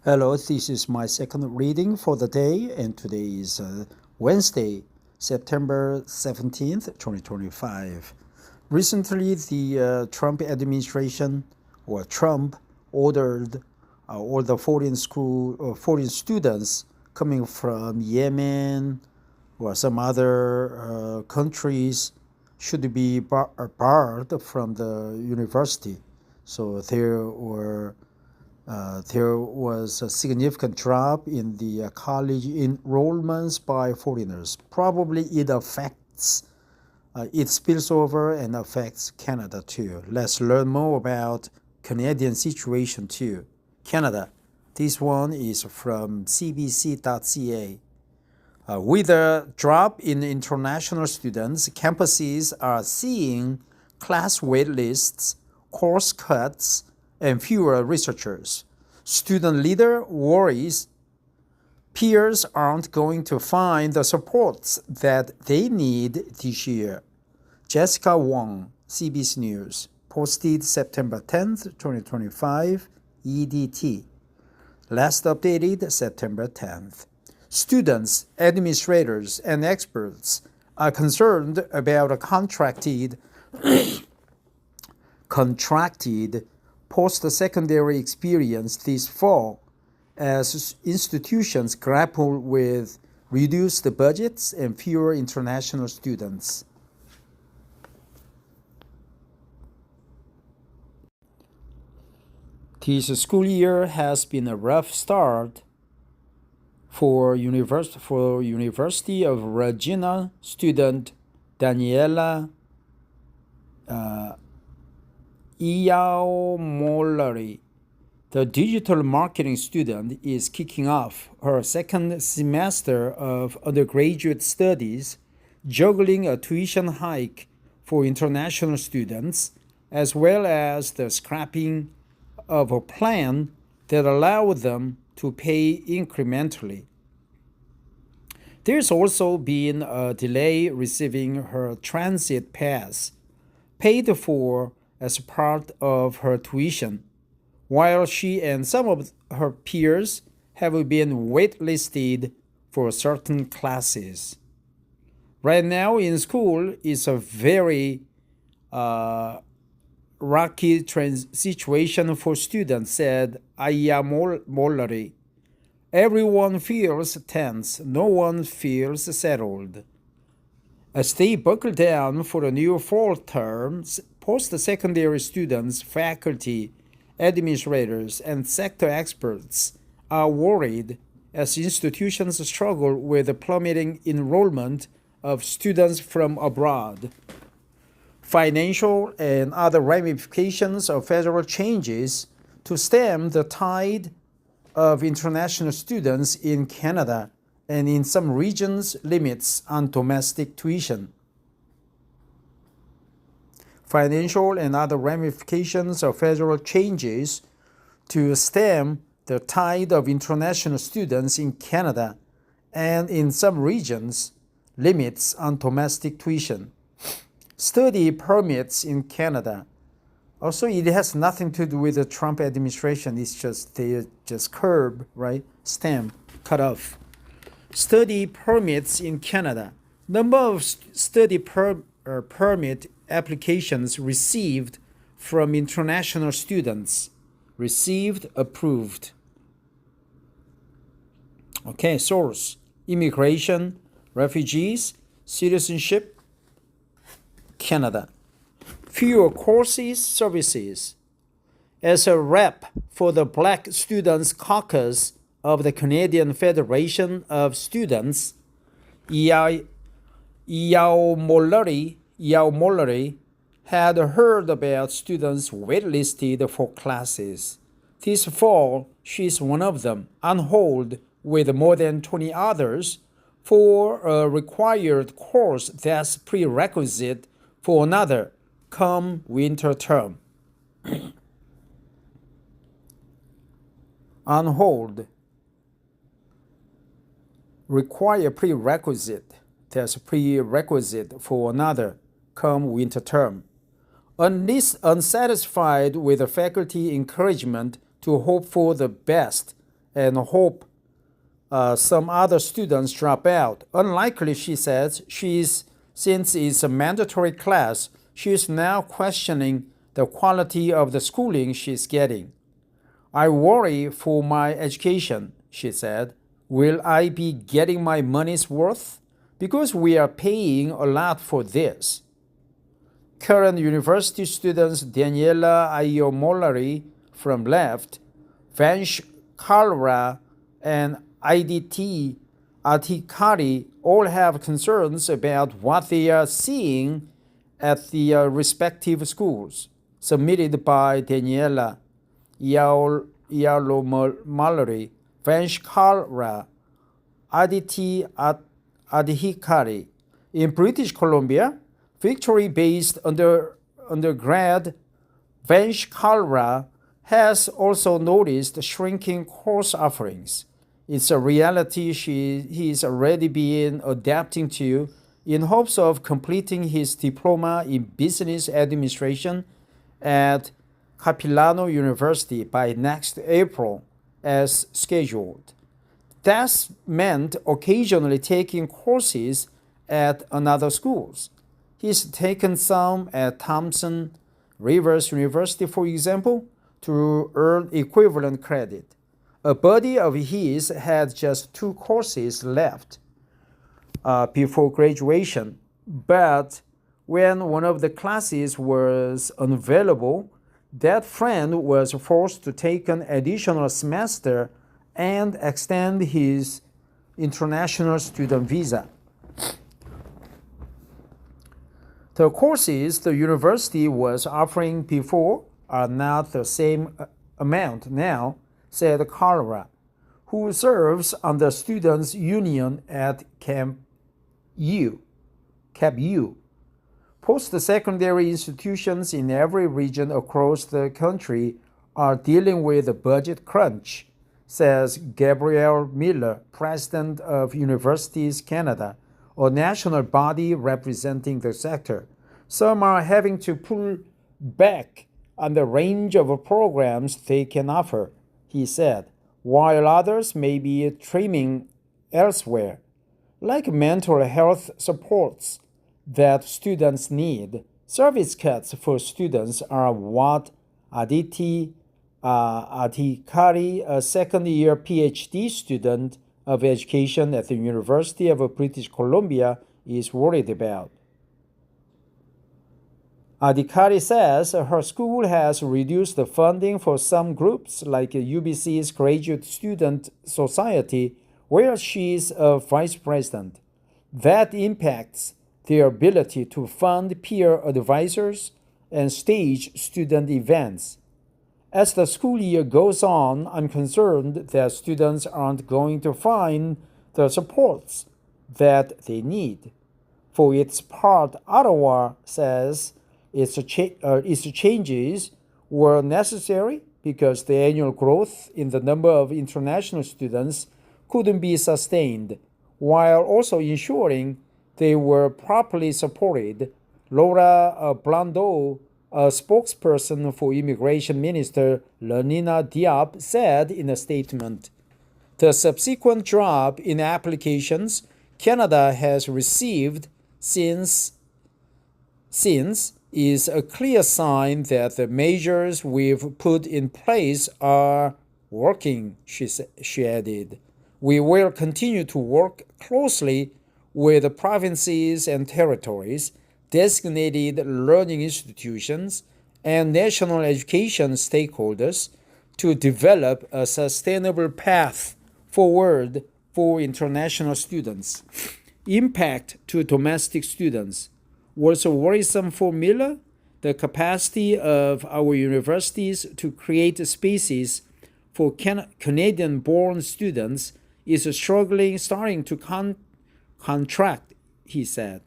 Hello, this is my second reading for the day, and today is Wednesday, September 17th, 2025. Recently, the Trump administration, or Trump, ordered all the foreign students coming from Yemen or some other countries should be barred from the university. So there was a significant drop in the college enrollments by foreigners. Probably it spills over and affects Canada too. Let's learn more about Canadian situation too. Canada. This one is from cbc.ca. With a drop in international students, campuses are seeing class wait lists, course cuts, and fewer researchers. Student leader worries peers aren't going to find the supports that they need this year. Jessica Wong, CBC News, posted September 10th, 2025, EDT. Last updated September 10th. Students, administrators, and experts are concerned about a contracted post-secondary experience this fall as institutions grapple with reduced budgets and fewer international students. This school year has been a rough start for University of Regina student Daniela Iyaomolari. The digital marketing student is kicking off her second semester of undergraduate studies, juggling a tuition hike for international students, as well as the scrapping of a plan that allowed them to pay incrementally. There's also been a delay receiving her transit pass, paid for as part of her tuition, while she and some of her peers have been waitlisted for certain classes. Right now in school is a very rocky situation for students, said Aya Mollari. Everyone feels tense, no one feels settled. As they buckle down for the new fall term, post-secondary students, faculty, administrators, and sector experts are worried as institutions struggle with the plummeting enrollment of students from abroad. Financial and other ramifications of federal changes to stem the tide of international students in Canada and in some regions limits on domestic tuition. Financial and other ramifications of federal changes to stem the tide of international students in Canada and in some regions limits on domestic tuition. Study permits in Canada. Also, it has nothing to do with the Trump administration. It's just they just curb, right? Stem, cut off. Study permits in Canada. Number of study permit applications received from international students. Received, approved. Okay, source. Immigration, refugees, citizenship, Canada. Fewer courses, services. As a rep for the Black Students Caucus of the Canadian Federation of Students, Iyaomolari had heard about students waitlisted for classes. This fall, she's one of them, on hold with more than 20 others for a required course that's prerequisite for another come winter term. On hold. Require prerequisite. That's prerequisite for another come winter term. Unsatisfied with the faculty encouragement to hope for the best and hope some other students drop out. Unlikely, she says, since it's a mandatory class, she is now questioning the quality of the schooling she's getting. I worry for my education, she said. Will I be getting my money's worth? Because we are paying a lot for this. Current university students Daniela Ayomolari from left, Vansh Kalra, and IDT Atikari all have concerns about what they are seeing at the respective schools. Submitted by Daniela Ayomolari, Vansh Kalra, Aditi Adhikari. In British Columbia, Victory-based undergrad Vansh Kalra has also noticed shrinking course offerings. It's a reality he's already been adapting to in hopes of completing his diploma in business administration at Capilano University by next April as scheduled. That's meant occasionally taking courses at another schools. He's taken some at Thompson Rivers University, for example, to earn equivalent credit. A buddy of his had just 2 courses left before graduation, but when one of the classes was unavailable, that friend was forced to take an additional semester and extend his international student visa. The courses the university was offering before are not the same amount now, said Kalra, who serves on the Students' Union at Camp U. Post-secondary institutions in every region across the country are dealing with a budget crunch, says Gabrielle Miller, president of Universities Canada, a national body representing the sector. Some are having to pull back on the range of programs they can offer, he said, while others may be trimming elsewhere, like mental health supports that students need. Service cuts for students are what Aditi Adhikari, a second-year PhD student of education at the University of British Columbia, is worried about. Adhikari says her school has reduced the funding for some groups like UBC's Graduate Student Society, where she is a vice president. That impacts their ability to fund peer advisors and stage student events. As the school year goes on, I'm concerned that students aren't going to find the supports that they need. For its part, Ottawa says its changes were necessary because the annual growth in the number of international students couldn't be sustained, while also ensuring they were properly supported. Laura Blondeau, a spokesperson for Immigration Minister Lenina Diop, said in a statement, the subsequent drop in applications Canada has received since is a clear sign that the measures we've put in place are working, she added. We will continue to work closely with the provinces and territories, designated learning institutions, and national education stakeholders to develop a sustainable path forward for international students. Impact to domestic students. Was worrisome for Miller? The capacity of our universities to create spaces for Canadian-born students is starting to contract, he said.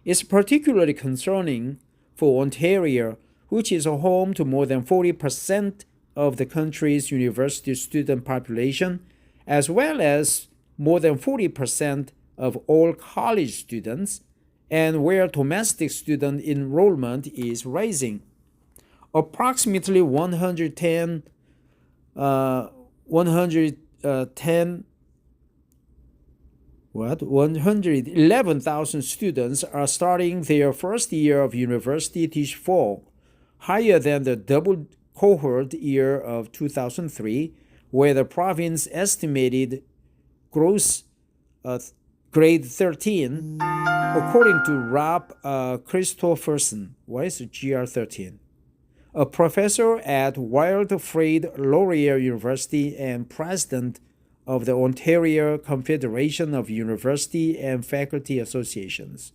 It's particularly concerning for Ontario, which is home to more than 40% of the country's university student population, as well as more than 40% of all college students, and where domestic student enrollment is rising. Approximately 110 111,000 students are starting their first year of university this fall, higher than the double cohort year of 2003, where the province estimated gross grade 13, according to Rob Christopherson. What is GR13? A professor at Wilfrid Laurier University and president of the Ontario Confederation of University and Faculty Associations.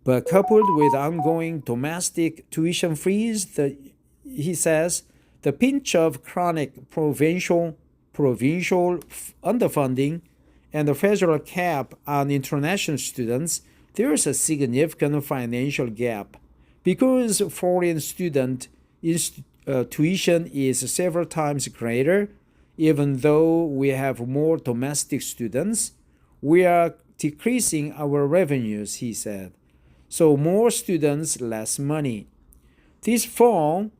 But coupled with ongoing domestic tuition freeze, he says, the pinch of chronic provincial underfunding and the federal cap on international students, there is a significant financial gap. Because foreign student tuition is several times greater, even though we have more domestic students, we are decreasing our revenues, he said. So more students, less money. This fall,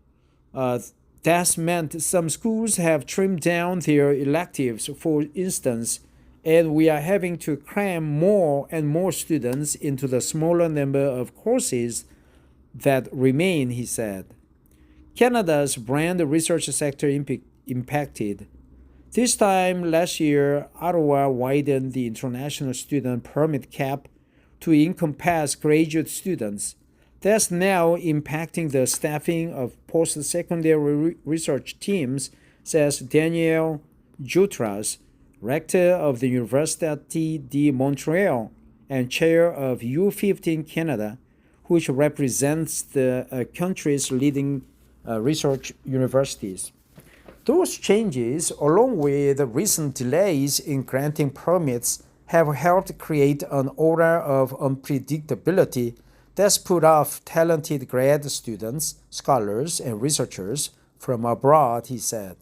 that's meant some schools have trimmed down their electives, for instance, and we are having to cram more and more students into the smaller number of courses that remain, he said. Canada's brand research sector impacted. This time last year, Ottawa widened the international student permit cap to encompass graduate students. That's now impacting the staffing of post-secondary research teams, says Daniel Jutras, rector of the Université de Montréal and chair of U15 Canada, which represents the country's leading research universities. Those changes, along with recent delays in granting permits, have helped create an aura of unpredictability that's put off talented grad students, scholars, and researchers from abroad, he said.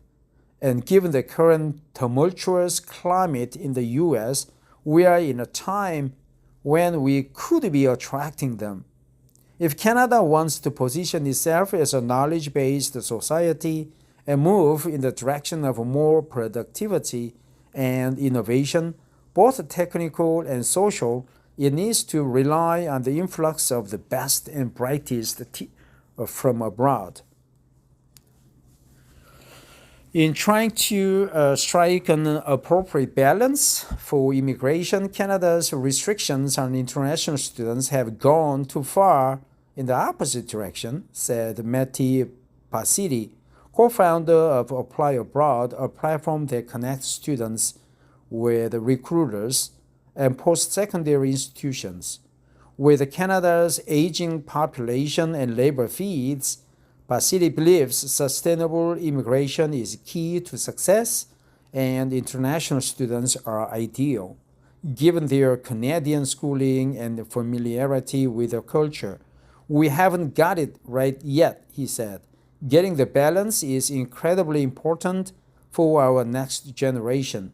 And given the current tumultuous climate in the U.S., we are in a time when we could be attracting them. If Canada wants to position itself as a knowledge-based society and move in the direction of more productivity and innovation, both technical and social, it needs to rely on the influx of the best and brightest from abroad. In trying to strike an appropriate balance for immigration, Canada's restrictions on international students have gone too far in the opposite direction, said Matti Pasiti, co-founder of Apply Abroad, a platform that connects students with recruiters and post-secondary institutions. With Canada's aging population and labor feeds, Pasiti believes sustainable immigration is key to success, and international students are ideal, given their Canadian schooling and familiarity with the culture. We haven't got it right yet, he said. Getting the balance is incredibly important for our next generation.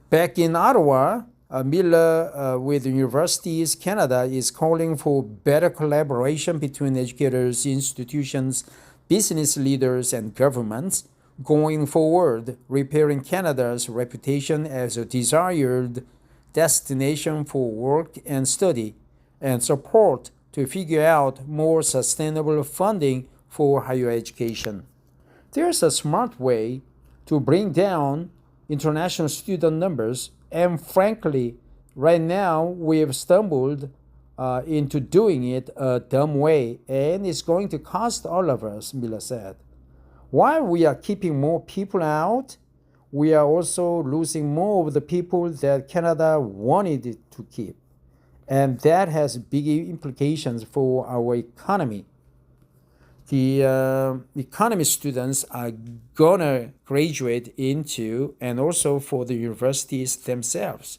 Back in Ottawa, Miller with Universities Canada is calling for better collaboration between educators, institutions, business leaders, and governments going forward, repairing Canada's reputation as a desired destination for work and study, and support to figure out more sustainable funding for higher education. There's a smart way to bring down international student numbers, and frankly, right now we've stumbled into doing it a dumb way, and it's going to cost all of us, Miller said. While we are keeping more people out, we are also losing more of the people that Canada wanted it to keep. And that has big implications for our economy. The economy students are gonna graduate into, and also for the universities themselves.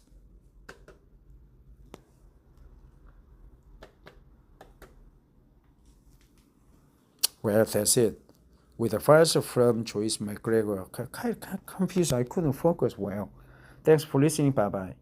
Well, that's it. With the files from Joyce McGregor. Confused, I couldn't focus well. Thanks for listening. Bye-bye.